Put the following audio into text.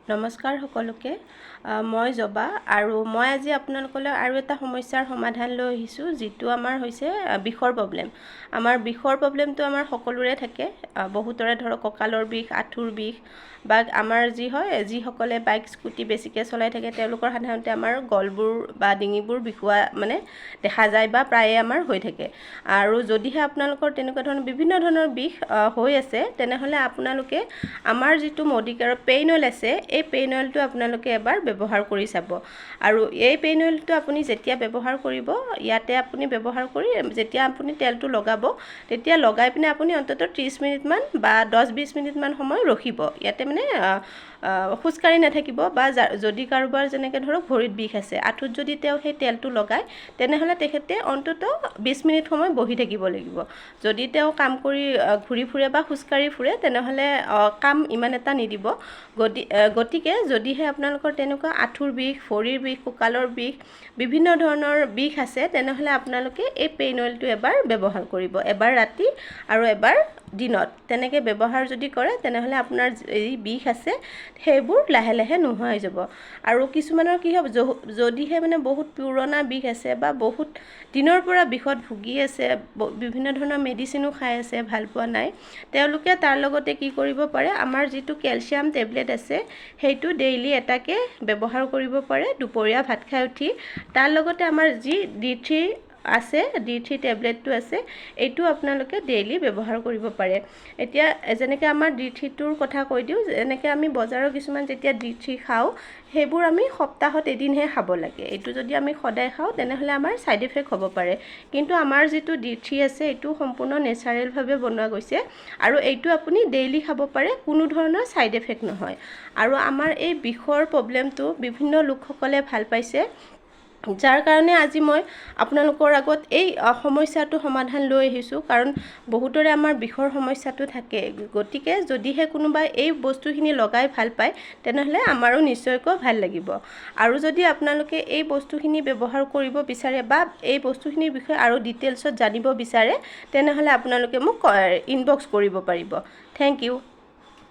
নমস্কাৰ সকলোকে মই জবা আৰু মই আজি আপোনালোকলৈ আৰু এটা সমস্যাৰ সমাধান লৈ আহিছোঁ যিটো আমাৰ হৈছে বিষৰ প্ৰবলেম। আমাৰ বিষৰ প্ৰবলেমটো আমাৰ সকলোৰে থাকে, বহুতৰে ধৰক কঁকালৰ বিষ, আঁঠুৰ বিষ বা আমাৰ যিসকলে বাইক স্কুটি বেছিকৈ চলাই থাকে তেওঁলোকৰ সাধাৰণতে আমাৰ গলবোৰ বা ডিঙিবোৰ বিষোৱা দেখা যায় বা প্ৰায়ে আমাৰ হৈ থাকে। আৰু যদিহে আপোনালোকৰ তেনেকুৱা ধৰণৰ বিভিন্ন ধৰণৰ বিষ হৈ আছে তেনেহ'লে আপোনালোকে আমাৰ যিটো মডিকেয়াৰৰ পেইন অইল আছে এই পেইন অইলটো আপোনালোকে এবাৰ ব্যৱহাৰ কৰি চাব। আৰু এই পেইন অইলটো আপুনি যেতিয়া ব্যৱহাৰ কৰিব, ইয়াতে আপুনি ব্যৱহাৰ কৰি যেতিয়া আপুনি তেলটো লগাব তেতিয়া লগাই পিনে আপুনি অন্ততঃ 30 মিনিটমান বা 10-20 মিনিটমান সময় ৰখিব। ইয়াতে খোজকাঢ়ি নাথাকিব বা যদি কাৰোবাৰ যেনেকৈ ধৰক ভৰিত বিষ আছে, আঁঠুত যদি তেওঁ সেই তেলটো লগায় তেনেহ'লে তেখেতে অন্ততঃ 20 মিনিট সময় বহি থাকিব লাগিব। যদি তেওঁ কাম কৰি ঘূৰি ফুৰে বা খোজকাঢ়ি ফুৰে তেনেহ'লে কাম ইমান এটা নিদিব। গতিকে যদিহে আপোনালোকৰ তেনেকুৱা আঁঠুৰ বিষ, ভৰিৰ বিষ, কঁকালৰ বিষ, বিভিন্ন ধৰণৰ বিষ আছে তেনেহ'লে আপোনালোকে এই পেইন অইলটো এবাৰ ব্যৱহাৰ কৰিব, এবাৰ ৰাতি আৰু এবাৰ দিনত। তেনেকৈ ব্যৱহাৰ যদি কৰে তেনেহ'লে আপোনাৰ যি বিষ আছে সেইবোৰ লাহে লাহে নোহোৱা হৈ যাব। আৰু কিছুমানৰ কি হয়, যদিহে বহুত পুৰণা বিষ আছে বা বহুত দিনৰ পৰা বিষত ভুগি আছে, বিভিন্ন ধৰণৰ মেডিচিনো খাই আছে, ভাল পোৱা নাই, তেওঁলোকে তাৰ লগতে কি কৰিব পাৰে, আমাৰ যিটো কেলছিয়াম টেবলেট আছে সেইটো ডেইলি এটাকে ব্যৱহাৰ কৰিব পাৰে দুপৰীয়া ভাত খাই উঠি। তাৰ লগতে আমাৰ যি D3 আছে, D3 টেবলেটটো আছে, এইটো আপোনালোকে ডেইলি ব্যৱহাৰ কৰিব পাৰে। এতিয়া যেনেকৈ আমাৰ D3টোৰ কথা কৈ দিওঁ, যেনেকৈ আমি বজাৰৰ কিছুমান যেতিয়া D3 খাওঁ সেইবোৰ আমি সপ্তাহত এদিনহে খাব লাগে। এইটো যদি আমি সদায় খাওঁ তেনেহ'লে আমাৰ ছাইড এফেক্ট হ'ব পাৰে। কিন্তু আমাৰ যিটো D3 আছে এইটো সম্পূৰ্ণ নেচাৰেলভাৱে বনোৱা গৈছে আৰু এইটো আপুনি ডেইলি খাব পাৰে, কোনো ধৰণৰ ছাইড এফেক্ট নহয়। আৰু আমাৰ এই বিষৰ প্ৰবলেমটো বিভিন্ন লোকসকলে ভাল পাইছে, যাৰ কাৰণে আজি মই আপোনালোকৰ আগত এই সমস্যাটো সমাধান লৈ আহিছোঁ। কাৰণ বহুতৰে আমাৰ বিষৰ সমস্যাটো থাকে, গতিকে যদিহে কোনোবাই এই বস্তুখিনি লগাই ভাল পায় তেনেহ'লে আমাৰো নিশ্চয়কৈ ভাল লাগিব। আৰু যদি আপোনালোকে এই বস্তুখিনি ব্যৱহাৰ কৰিব বিচাৰে বা এই বস্তুখিনিৰ বিষয়ে আৰু ডিটেইলছত জানিব বিচাৰে তেনেহ'লে আপোনালোকে মোক ইনবক্স কৰিব পাৰিব। Thank U.